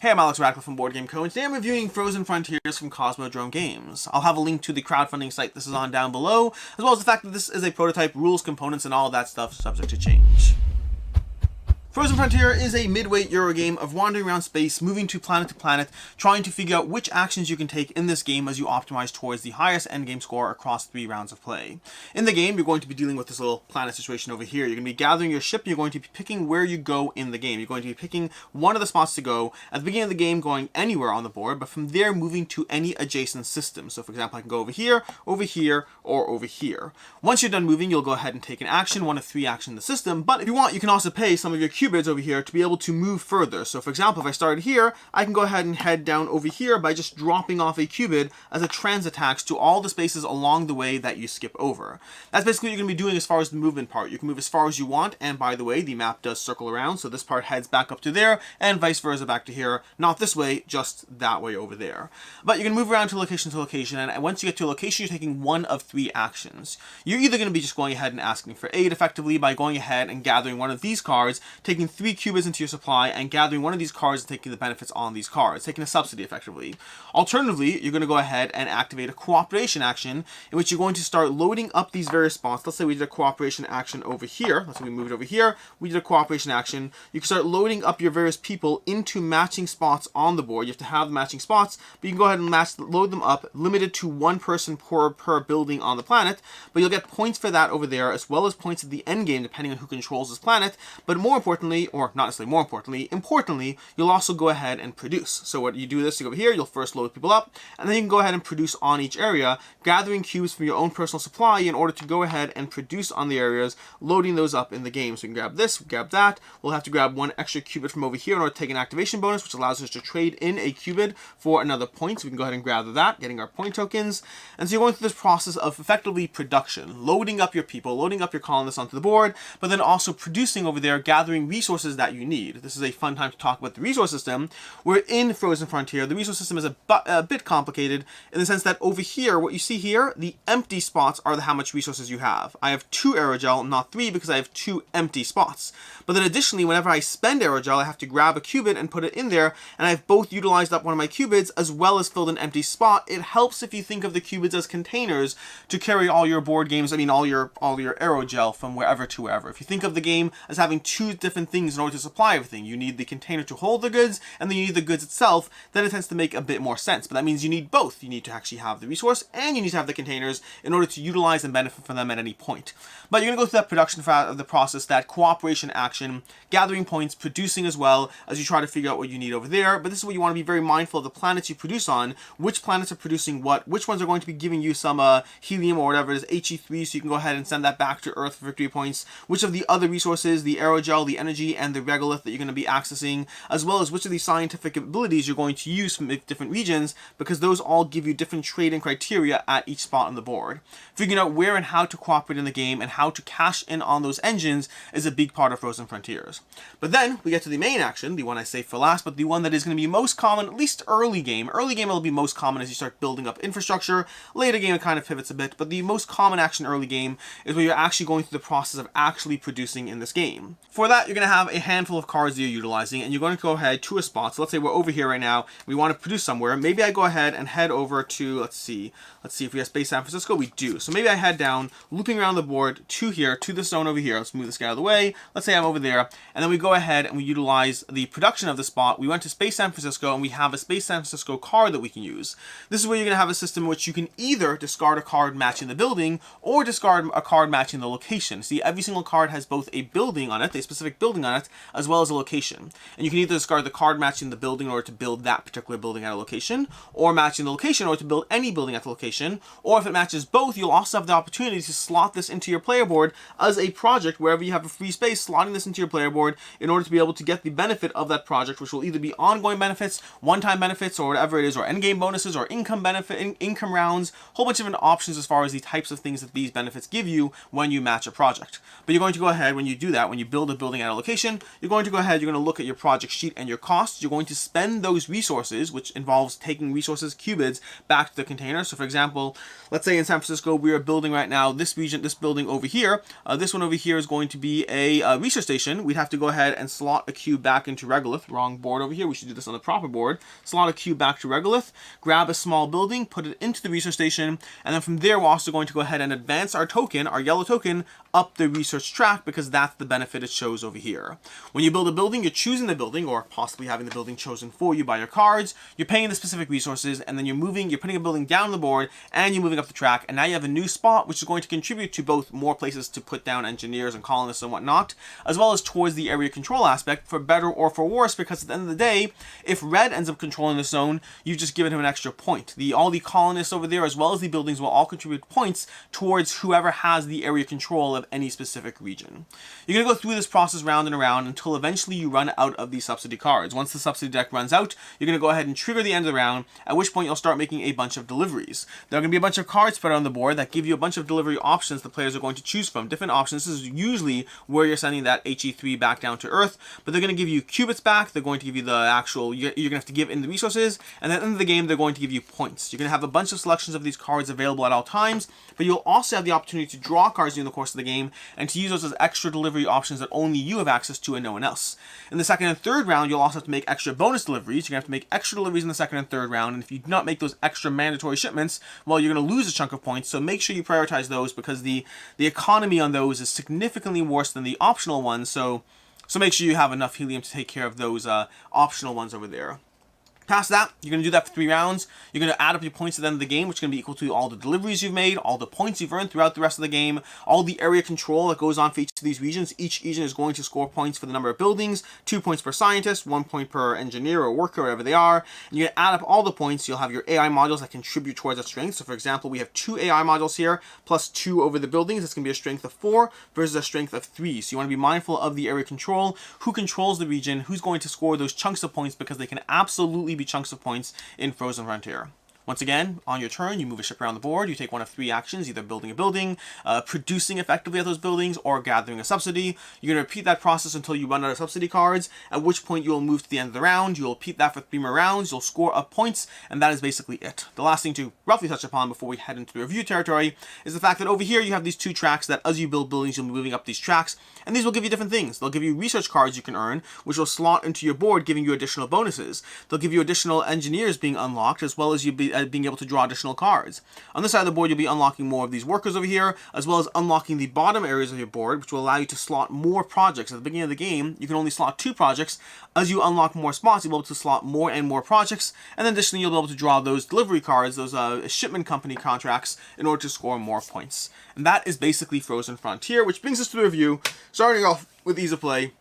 Hey, I'm Alex Radcliffe from Board Game Co. and today I'm reviewing Frozen Frontiers from Cosmodrome Games. I'll have a link to the crowdfunding site this is on down below, as well as the fact that this is a prototype, rules, components, and all of that stuff subject to change. Frozen Frontier is a mid-weight Eurogame of wandering around space, moving to planet, trying to figure out which actions you can take in this game as you optimize towards the highest endgame score across 3 rounds of play. In the game, you're going to be dealing with this little planet situation over here. You're going to be gathering your ship, you're going to be picking where you go in the game. You're going to be picking one of the spots to go at the beginning of the game, going anywhere on the board, but from there moving to any adjacent system. So for example, I can go over here, or over here. Once you're done moving, you'll go ahead and take an action, one of 3 actions in the system, but if you want, you can also pay some of your cubids over here to be able to move further. So for example, if I started here, I can go ahead and head down over here by just dropping off a cubid as a transit tax to all the spaces along the way that you skip over. That's basically what you're going to be doing as far as the movement part. You can move as far as you want, and by the way, the map does circle around, so this part heads back up to there, and vice versa back to here. Not this way, just that way over there. But you can move around to location, and once you get to a location, you're taking one of 3 actions. You're either going to be just going ahead and asking for aid effectively by going ahead and gathering one of these cards, taking 3 cubids into your supply, and gathering one of these cards and taking the benefits on these cards, taking a subsidy effectively. Alternatively, you're going to go ahead and activate a cooperation action in which you're going to start loading up these various spots. Let's say we did a cooperation action over here. Let's say we moved over here. We did a cooperation action. You can start loading up your various people into matching spots on the board. You have to have the matching spots, but you can go ahead and load them up, limited to 1 person per building on the planet, but you'll get points for that over there, as well as points at the end game, depending on who controls this planet. But more importantly, or not necessarily more importantly, you'll also go ahead and produce. So what you do this, you go over here, you'll first load people up, and then you can go ahead and produce on each area, gathering cubes from your own personal supply in order to go ahead and produce on the areas, loading those up in the game. So you can grab this, grab that. We'll have to grab 1 extra cubid from over here in order to take an activation bonus, which allows us to trade in a cubid for another point. So we can go ahead and grab that, getting our point tokens. And so you're going through this process of effectively production, loading up your people, loading up your colonists onto the board, but then also producing over there, gathering resources that you need. This is a fun time to talk about the resource system. We're in Frozen Frontier. The resource system is a bit complicated in the sense that over here, what you see here, the empty spots are how much resources you have. I have 2 aerogel, not 3, because I have 2 empty spots. But then additionally, whenever I spend aerogel, I have to grab a cubid and put it in there, and I've both utilized up one of my cubids as well as filled an empty spot. It helps if you think of the cubids as containers to carry all your board games, all your aerogel from wherever to wherever. If you think of the game as having 2 different things in order to supply everything, you need the container to hold the goods, and then you need the goods itself, then it tends to make a bit more sense. But that means you need both. You need to actually have the resource, and you need to have the containers in order to utilize and benefit from them at any point. But you're going to go through that production of the process, that cooperation action, gathering points, producing as well, as you try to figure out what you need over there. But this is what you want to be very mindful of: the planets you produce on, which planets are producing what, which ones are going to be giving you some helium or whatever it is, He3, so you can go ahead and send that back to Earth for victory points, which of the other resources, the aerogel, the energy, and the regolith that you're going to be accessing, as well as which of these scientific abilities you're going to use from different regions, because those all give you different trading criteria at each spot on the board. Figuring out where and how to cooperate in the game and how to cash in on those engines is a big part of Frozen Frontiers. But then we get to the main action, the one I saved for last, but the one that is going to be most common, at least early game. Early game will be most common as you start building up infrastructure. Later game it kind of pivots a bit, but the most common action early game is where you're actually going through the process of actually producing in this game. For that, you're going to have a handful of cards that you're utilizing, and you're going to go ahead to a spot. So let's say we're over here right now. We want to produce somewhere. Maybe I go ahead and head over to, let's see if we have Space San Francisco. We do. So maybe I head down, looping around the board to here, to this zone over here. Let's move this guy out of the way. Let's say I'm over there, and then we go ahead and we utilize the production of the spot. We went to Space San Francisco, and we have a Space San Francisco card that we can use. This is where you're going to have a system in which you can either discard a card matching the building, or discard a card matching the location. See, every single card has both a building on it, a specific building on it, as well as a location. And you can either discard the card matching the building in order to build that particular building at a location, or matching the location in order to build any building at the location. Or if it matches both, you'll also have the opportunity to slot this into your player board as a project. Wherever you have a free space, slotting this into your player board in order to be able to get the benefit of that project, which will either be ongoing benefits, one-time benefits, or whatever it is, or endgame bonuses, or income benefit, income rounds, whole bunch of different options as far as the types of things that these benefits give you when you match a project. But you're going to go ahead, when you do that, when you build a building at a allocation, you're going to go ahead, you're going to look at your project sheet and your costs. You're going to spend those resources, which involves taking resources, qubits, back to the container. So for example, let's say in San Francisco, we are building right now this region, this building over here. This one over here is going to be a research station. We'd have to go ahead and slot a cube back into regolith. Wrong board over here. We should do this on the proper board. Slot a cube back to regolith, grab a small building, put it into the research station, and then from there, we're also going to go ahead and advance our token, our yellow token, up the research track, because that's the benefit it shows over here. When you build a building, you're choosing the building, or possibly having the building chosen for you by your cards. You're paying the specific resources, and then you're putting a building down the board, and you're moving up the track, and now you have a new spot, which is going to contribute to both more places to put down engineers and colonists and whatnot, as well as towards the area control aspect, for better or for worse, because at the end of the day, if red ends up controlling the zone, you've just given him an extra point. All the colonists over there, as well as the buildings, will all contribute points towards whoever has the area control of any specific region. You're going to go through this process round and around until eventually you run out of these subsidy cards. Once the subsidy deck runs out, you're going to go ahead and trigger the end of the round, at which point you'll start making a bunch of deliveries. There are going to be a bunch of cards spread on the board that give you a bunch of delivery options the players are going to choose from. Different options. This is usually where you're sending that HE3 back down to Earth, but they're going to give you qubits back, they're going to give you the actual, you're going to have to give in the resources, and at the end of the game, they're going to give you points. You're going to have a bunch of selections of these cards available at all times, but you'll also have the opportunity to draw cards during the course of the game, and to use those as extra delivery options that only you have access to and no one else. In the second and third round, you'll also have to make extra bonus deliveries. You're going to have to make extra deliveries in the second and third round, and if you do not make those extra mandatory shipments, well, you're going to lose a chunk of points, so make sure you prioritize those, because the economy on those is significantly worse than the optional ones, so make sure you have enough helium to take care of those optional ones over there. Past that, you're going to do that for 3 rounds. You're going to add up your points at the end of the game, which is going to be equal to all the deliveries you've made, all the points you've earned throughout the rest of the game, all the area control that goes on for each of these regions. Each region is going to score points for the number of buildings, 2 points per scientist, 1 point per engineer or worker, wherever they are. And you're going to add up all the points. You'll have your AI modules that contribute towards that strength. So for example, we have 2 AI modules here, plus 2 over the buildings. That's going to be a strength of 4 versus a strength of 3. So you want to be mindful of the area control, who controls the region, who's going to score those chunks of points, because they can absolutely be chunks of points in Frozen Frontier. Once again, on your turn, you move a ship around the board, you take one of 3 actions, either building a building, producing effectively at those buildings, or gathering a subsidy. You're going to repeat that process until you run out of subsidy cards, at which point you'll move to the end of the round, you'll repeat that for 3 more rounds, you'll score up points, and that is basically it. The last thing to roughly touch upon before we head into the review territory is the fact that over here you have these 2 tracks that as you build buildings, you'll be moving up these tracks, and these will give you different things. They'll give you research cards you can earn, which will slot into your board, giving you additional bonuses. They'll give you additional engineers being unlocked, as well as you being able to draw additional cards. On this side of the board, you'll be unlocking more of these workers over here, as well as unlocking the bottom areas of your board, which will allow you to slot more projects. At the beginning of the game, you can only slot 2 projects. As you unlock more spots, you'll be able to slot more and more projects, and then additionally, you'll be able to draw those delivery cards, those shipment company contracts, in order to score more points. And that is basically Frozen Frontier, which brings us to the review, starting off with ease of play.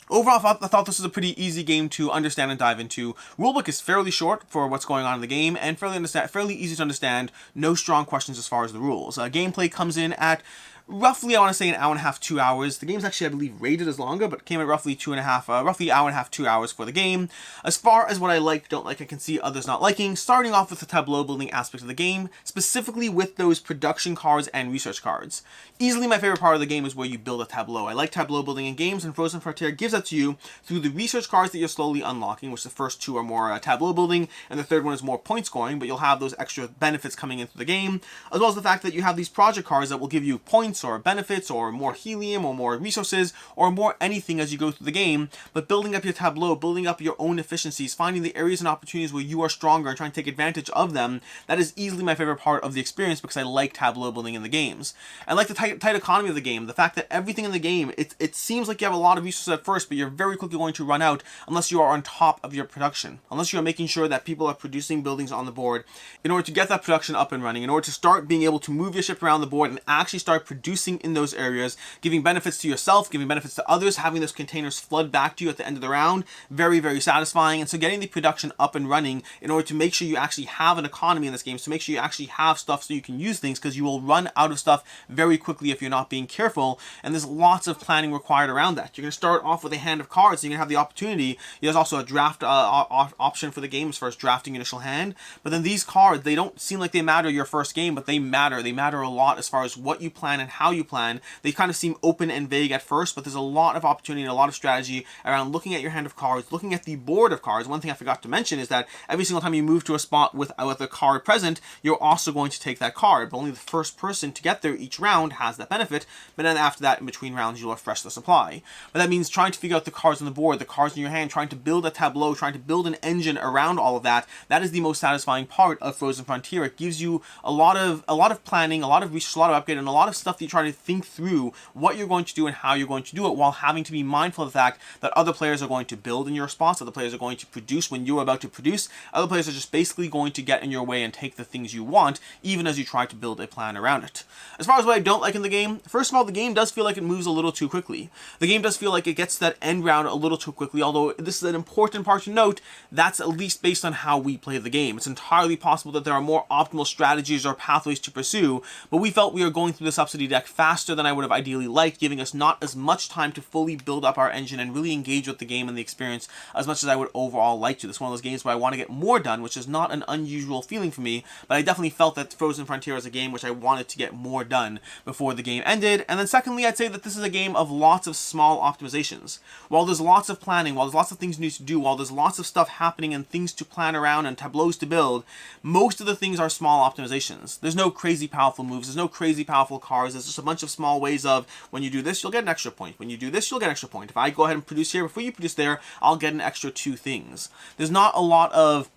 Overall, I thought this was a pretty easy game to understand and dive into. Rulebook is fairly short for what's going on in the game, and fairly easy to understand. No strong questions as far as the rules. Gameplay comes in at roughly, I want to say, an hour and a half, 2 hours. The game's actually, I believe, rated as longer, but came at roughly roughly hour and a half, 2 hours for the game. As far as what I like, don't like, I can see others not liking, starting off with the tableau building aspect of the game, specifically with those production cards and research cards. Easily my favorite part of the game is where you build a tableau. I like tableau building in games, and Frozen Frontier gives that to you through the research cards that you're slowly unlocking, which the first 2 are more tableau building, and the third one is more point scoring, but you'll have those extra benefits coming into the game, as well as the fact that you have these project cards that will give you points or benefits or more helium or more resources or more anything as you go through the game. But building up your tableau, building up your own efficiencies, finding the areas and opportunities where you are stronger and trying to take advantage of them, that is easily my favorite part of the experience, because I like tableau building in the games. I like the tight economy of the game, the fact that everything in the game, it seems like you have a lot of resources at first, but you're very quickly going to run out unless you are on top of your production, unless you are making sure that people are producing buildings on the board in order to get that production up and running, in order to start being able to move your ship around the board and actually start producing in those areas, giving benefits to yourself, giving benefits to others, having those containers flood back to you at the end of the round. Very, very satisfying. And so getting the production up and running in order to make sure you actually have an economy in this game, so make sure you actually have stuff so you can use things, because you will run out of stuff very quickly if you're not being careful, and there's lots of planning required around that. You're going to start off with a hand of cards, so you're going to have the opportunity. There's also a draft option for the game as far as drafting initial hand, but then these cards, they don't seem like they matter your first game, but they matter. They matter a lot as far as what you plan and how you plan. They kind of seem open and vague at first, but there's a lot of opportunity and a lot of strategy around looking at your hand of cards, looking at the board of cards. One thing I forgot to mention is that every single time you move to a spot with a card present, you're also going to take that card, but only the first person to get there each round has that benefit, but then after that, in between rounds, you'll refresh the supply. But that means trying to figure out the cards on the board, the cards in your hand, trying to build a tableau, trying to build an engine around all of that. That is the most satisfying part of Frozen Frontier. It gives you a lot of planning, a lot of research, a lot of upgrade, and a lot of stuff that you try to think through what you're going to do and how you're going to do it, while having to be mindful of the fact that other players are going to build in your spots, other players are going to produce when you're about to produce, other players are just basically going to get in your way and take the things you want, even as you try to build a plan around it. As far as what I don't like in the game, first of all, the game does feel like it moves a little too quickly. The game does feel like it gets to that end round a little too quickly, although this is an important part to note, that's at least based on how we play the game. It's entirely possible that there are more optimal strategies or pathways to pursue, but we felt we were going through the subsidy deck faster than I would have ideally liked, giving us not as much time to fully build up our engine and really engage with the game and the experience as much as I would overall like to. This is one of those games where I want to get more done, which is not an unusual feeling for me, but I definitely felt that Frozen Frontier is a game which I wanted to get more done before the game ended. And then secondly, I'd say that this is a game of lots of small optimizations. While there's lots of planning, while there's lots of things you need to do, while there's lots of stuff happening and things to plan around and tableaus to build, most of the things are small optimizations. There's no crazy powerful moves, there's no crazy powerful cards, there's just a bunch of small ways of, when you do this, you'll get an extra point. When you do this, you'll get an extra point. If I go ahead and produce here before you produce there, I'll get an extra 2 things. There's not a lot of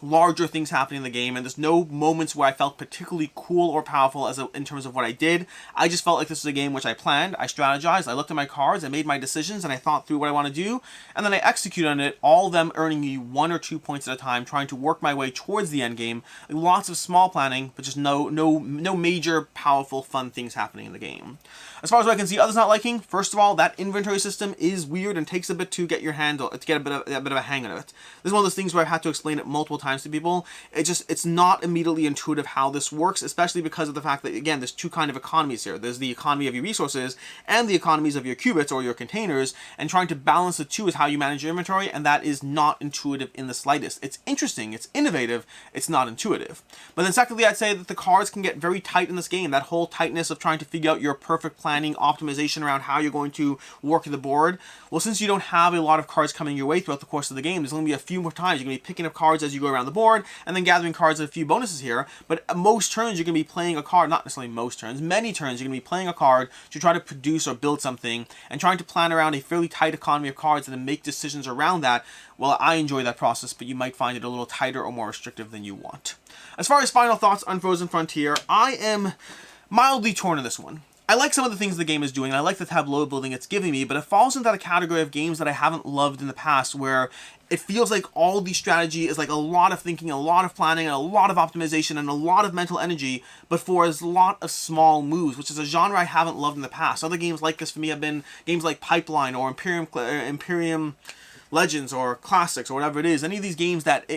larger things happening in the game, and there's no moments where I felt particularly cool or powerful in terms of what I did. I just felt like this was a game which I planned, I strategized, I looked at my cards, I made my decisions, and I thought through what I want to do, and then I executed on it, all of them earning me 1 or 2 points at a time, trying to work my way towards the end game. Lots of small planning, but just no major, powerful, fun things happening in the game. As far as what I can see others not liking, first of all, that inventory system is weird and takes a bit to get your handle, to get a bit of a hang of it. This is one of those things where I've had to explain it multiple times to people. It's not immediately intuitive how this works, especially because of the fact that, again, there's 2 kind of economies here. There's the economy of your resources and the economies of your qubits or your containers, and trying to balance the 2 is how you manage your inventory, and that is not intuitive in the slightest. It's interesting, it's innovative, it's not intuitive. But then secondly, I'd say that the cards can get very tight in this game. That whole tightness of trying to figure out your perfect planning, optimization around how you're going to work the board. Well, since you don't have a lot of cards coming your way throughout the course of the game, there's going to be a few more times you're going to be picking up cards as you go around the board, and then gathering cards at a few bonuses here. But most turns you're going to be playing a card, not necessarily most turns, many turns you're going to be playing a card to try to produce or build something, and trying to plan around a fairly tight economy of cards and then make decisions around that. Well, I enjoy that process, but you might find it a little tighter or more restrictive than you want. As far as final thoughts on Frozen Frontier, I am mildly torn on this one. I like some of the things the game is doing, and I like the tableau building it's giving me, but it falls into that category of games that I haven't loved in the past, where it feels like all the strategy is like a lot of thinking, a lot of planning, and a lot of optimization, and a lot of mental energy, but for a lot of small moves, which is a genre I haven't loved in the past. Other games like this for me have been games like Pipeline or Imperium Legends or Classics or whatever it is. Any of these games that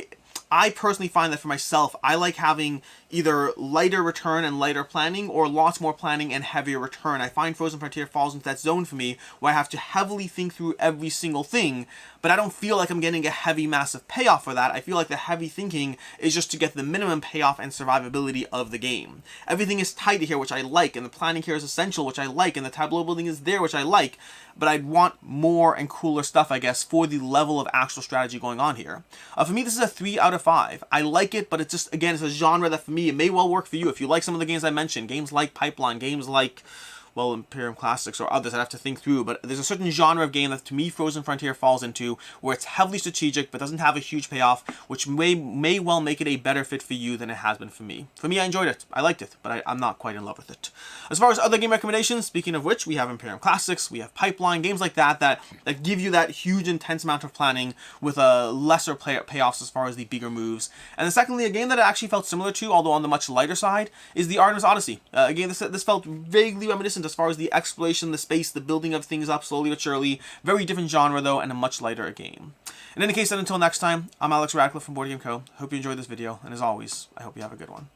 I personally find that for myself, I like having either lighter return and lighter planning, or lots more planning and heavier return. I find Frozen Frontier falls into that zone for me, where I have to heavily think through every single thing, but I don't feel like I'm getting a heavy, massive payoff for that. I feel like the heavy thinking is just to get the minimum payoff and survivability of the game. Everything is tight here, which I like, and the planning here is essential, which I like, and the tableau building is there, which I like, but I'd want more and cooler stuff, I guess, for the level of actual strategy going on here. For me, this is a 3 out of 5. I like it, but it's just, again, it's a genre that for me, it may well work for you. If you like some of the games I mentioned, games like Pipeline, games like, well, Imperium Classics or others, I'd have to think through, but there's a certain genre of game that, to me, Frozen Frontier falls into, where it's heavily strategic, but doesn't have a huge payoff, which may well make it a better fit for you than it has been for me. For me, I enjoyed it. I liked it, but I'm not quite in love with it. As far as other game recommendations, speaking of which, we have Imperium Classics, we have Pipeline, games like that give you that huge, intense amount of planning with a lesser payoffs as far as the bigger moves. And then secondly, a game that I actually felt similar to, although on the much lighter side, is the Artemis Odyssey. Again, this felt vaguely reminiscent as far as the exploration, the space, the building of things up slowly but surely. Very different genre though, and a much lighter game. In any case, then until next time, I'm Alex Radcliffe from Board Game Co. Hope you enjoyed this video, and as always, I hope you have a good one.